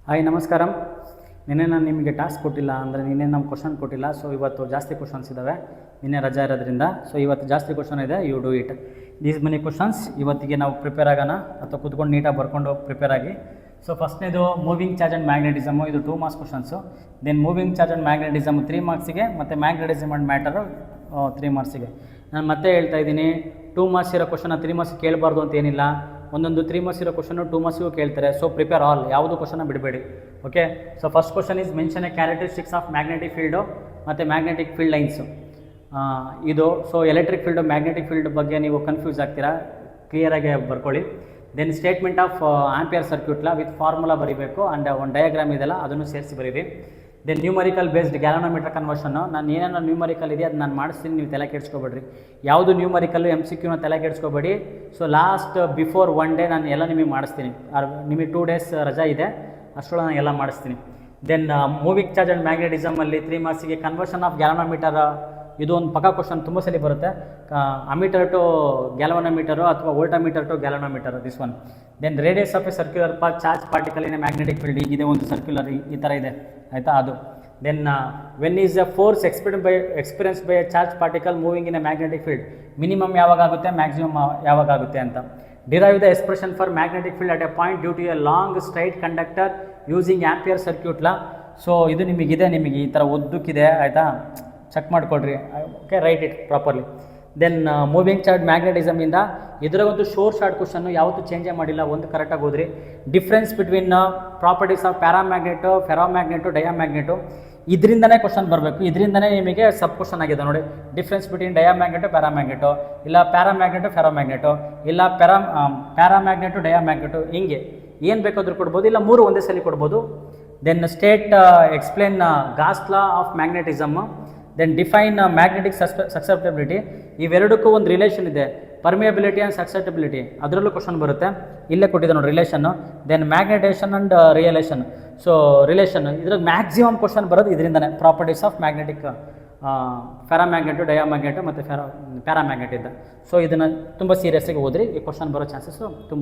Hi ನಮಸ್ಕಾರ. ನಿನ್ನೆ ನಾನು ನಿಮಗೆ ಟಾಸ್ಕ್ ಕೊಟ್ಟಿಲ್ಲ ಅಂದರೆ ನಿನ್ನೆ ನಮ್ಮ ಕ್ವಶನ್ ಕೊಟ್ಟಿಲ್ಲ. ಸೊ ಇವತ್ತು ಜಾಸ್ತಿ ಕ್ವಶನ್ಸ್ ಇದ್ದಾವೆ, ನಿನ್ನೆ ರಜಾ ಇರೋದ್ರಿಂದ. ಸೊ ಇವತ್ತು ಜಾಸ್ತಿ ಕ್ವಶನ್ ಇದೆ, you do it these many questions. ಇವತ್ತಿಗೆ ನಾವು ಪ್ರಿಪೇರ್ ಆಗೋಣ ಅಥವಾ ಕೂತ್ಕೊಂಡು ನೀಟಾಗಿ ಬರ್ಕೊಂಡು ಪ್ರಿಪೇರ್ ಆಗಿ. ಸೊ ಫಸ್ಟ್ನೇದು ಮೂವಿಂಗ್ ಚಾರ್ಜ್ ಆ್ಯಂಡ್ ಮ್ಯಾಗ್ನೆಟಿಸಮು, ಇದು 2 marks questions. Then moving charge and magnetism 3 ಮಾರ್ಕ್ಸಿಗೆ, ಮತ್ತು ಮ್ಯಾಗ್ನೆಟಿಸಮ್ ಆ್ಯಂಡ್ ಮ್ಯಾಟರು 3 ಮಾರ್ಕ್ಸಿಗೆ. ನಾನು ಮತ್ತೆ ಹೇಳ್ತಾ ಇದ್ದೀನಿ, 2 ಮಾರ್ಕ್ಸ್ ಇರೋ ಕ್ವಶನ್ 3 ಮಾರ್ಕ್ಸ್ ಕೇಳಬಾರ್ದು ಅಂತ ಏನಿಲ್ಲ. ಒಂದೊಂದು 3 ಮಾರ್ಕ್ಸ್ ಇರೋ ಕ್ವಶನು 2 ಮಾರ್ಕ್ಸಿಗೂ ಕೇಳ್ತಾರೆ. ಸೊ ಪ್ರಿಪೇರ್ ಆಲ್, ಯಾವುದು ಕ್ವಶನ ಬಿಡಬೇಡಿ. Okay, so first question is mention a characteristics of magnetic field ಮತ್ತು ಮ್ಯಾಗ್ನೆಟಿಕ್ ಫೀಲ್ಡ್ ಲೈನ್ಸು. ಇದು so electric field magnetic field ಬಗ್ಗೆ ನೀವು ಕನ್ಫ್ಯೂಸ್ ಆಗ್ತೀರಾ, ಕ್ಲಿಯರಾಗಿ ಬರ್ಕೊಳ್ಳಿ. Then statement of Ampere circuital with formula ಬರೀಬೇಕು, ಆ್ಯಂಡ್ ಒಂದು ಡಯಾಗ್ರಾಮ್ ಇದೆಲ್ಲ ಅದನ್ನು ಸೇರಿಸಿ ಬರೀರಿ. Then numerical based galvanometer conversion, ನಾನು ಏನೇನೋ ನ್ಯೂಮರಿಕಲ್ ಇದೆ ಅದು ನಾನು ಮಾಡಿಸ್ತೀನಿ, ನೀವು ತಲೆ ಕೆಡಿಸ್ಕೊಬೇಡ್ರಿ. ಯಾವುದು ನ್ಯೂಮರಿಕಲ್ಲು MCQನ ತಲೆ ಕೆಡಿಸ್ಕೊಬೇಡಿ. ಸೊ ಲಾಸ್ಟ್ ಬಿಫೋರ್ 1 ಡೇ ನಾನು ಎಲ್ಲ ನಿಮಗೆ ಮಾಡಿಸ್ತೀನಿ. ನಿಮಗೆ 2 ಡೇಸ್ ರಜಾ ಇದೆ, ಅಷ್ಟರೊಳಗೆ ನಾನು ಎಲ್ಲ ಮಾಡಿಸ್ತೀನಿ. ದೆನ್ ಮೂವಿಂಗ್ ಚಾರ್ಜ್ ಆ್ಯಂಡ್ ಮ್ಯಾಗ್ನೆಟಿಸಮಲ್ಲಿ 3 ಮಾರ್ಕ್ಸಿಗೆ ಕನ್ವರ್ಷನ್ ಆಫ್ ಗ್ಯಾಲೋನೋಮೀಟರ್, ಇದು ಒಂದು ಪಕ್ಕ ಕ್ವಶನ್ ತುಂಬ ಸಲ ಬರುತ್ತೆ. ಅಮೀಟರ್ ಟು ಗ್ಯಾಲೋನೋಮೀಟರು ಅಥವಾ voltmeter to galvanometer, this one. Then radius of a circular charge particle in a magnetic field, ಈಗಿದೆ ಒಂದು ಸರ್ಕ್ಯುಲರ್ ಈ ಥರ ಇದೆ, ಆಯಿತಾ ಅದು. Then when is a force experience by a charge particle moving in a magnetic field, minimum ಯಾವಾಗ ಆಗುತ್ತೆ, maximum ಯಾವಾಗ ಆಗುತ್ತೆ ಅಂತ. Derive the expression for magnetic field at a point due to a long straight conductor using Ampere circuital. So ಇದು ನಿಮಗಿದೆ, ನಿಮಗೆ ಈ ಥರ ಉದ್ದಕ್ಕಿದೆ, ಆಯಿತಾ, ಚೆಕ್ ಮಾಡಿಕೊಡ್ರಿ. Okay, write it properly. Then moving charge ಮ್ಯಾಗ್ನೆಟಿಸಮಿಂದ ಇದರಾಗೊಂದು ಶೋರ್ ಶಾರ್ಟ್ ಕ್ವಶನ್ನು ಯಾವತ್ತೂ ಚೇಂಜೇ ಮಾಡಿಲ್ಲ, ಒಂದು ಕರೆಕ್ಟಾಗಿ ಹೋದ್ರಿ. Difference between properties of paramagnet, ferromagnet, diamagnet, ಇದರಿಂದನೇ ಕ್ವಶನ್ ಬರಬೇಕು. ಇದರಿಂದನೇ ನಿಮಗೆ ಸಬ್ ಕ್ವಶನ್ ಆಗಿದೆ ನೋಡಿ. ಡಿಫ್ರೆನ್ಸ್ ಬಿಟ್ವೀನ್ ಡಯಾಮ್ಯಾಗ್ನೆಟು, ಪ್ಯಾರಾಮ್ಯಾಗ್ನೆಟು, ಇಲ್ಲ ಪ್ಯಾರಾಮ್ಯಾಗ್ನೆಟು, ಫೆರೋಮ್ಯಾಗ್ನೆಟು, ಇಲ್ಲ ಪ್ಯಾರಾಮ್ಯಾಗ್ನೆಟು, ಡಯಾಮ್ಯಾಗ್ನೆಟು, ಹಿಂಗೆ ಏನು ಬೇಕಾದರೂ ಕೊಡ್ಬೋದು, ಇಲ್ಲ 3 ಒಂದೇ ಸಲ ಕೊಡ್ಬೋದು. Then state explain Gauss law of magnetism. Then define magnetic susceptibility. ಇವೆರಡಕ್ಕೂ ಒಂದು ರಿಲೇಷನ್ ಇದೆ, ಪರ್ಮಿಯಬಿಲಿಟಿ ಆ್ಯಂಡ್ ಸಸೆಪ್ಟಬಿಲಿಟಿ, ಅದರಲ್ಲೂ ಕ್ವಶನ್ ಬರುತ್ತೆ, ಇಲ್ಲೇ ಕೊಟ್ಟಿದೆ ನೋಡಿ relation. Then magnetisation and relation. So relation ಇದ್ರಾಗ ಮ್ಯಾಕ್ಸಿಮಮ್ ಕ್ವಶನ್ ಬರೋದು ಇದರಿಂದನೇ, properties of magnetic ferromagnet, diamagnet ಮತ್ತು ಪ್ಯಾರಾಮ್ಯಾಗ್ನೆಟ್ ಇದ್ದ. ಸೊ ಇದನ್ನು ತುಂಬ ಸೀರಿಯಸ್ಸಾಗಿ ಓದ್ರಿ, ಈ ಕ್ವಶನ್ ಬರೋ ಚಾನ್ಸಸ್ಸು ತುಂಬ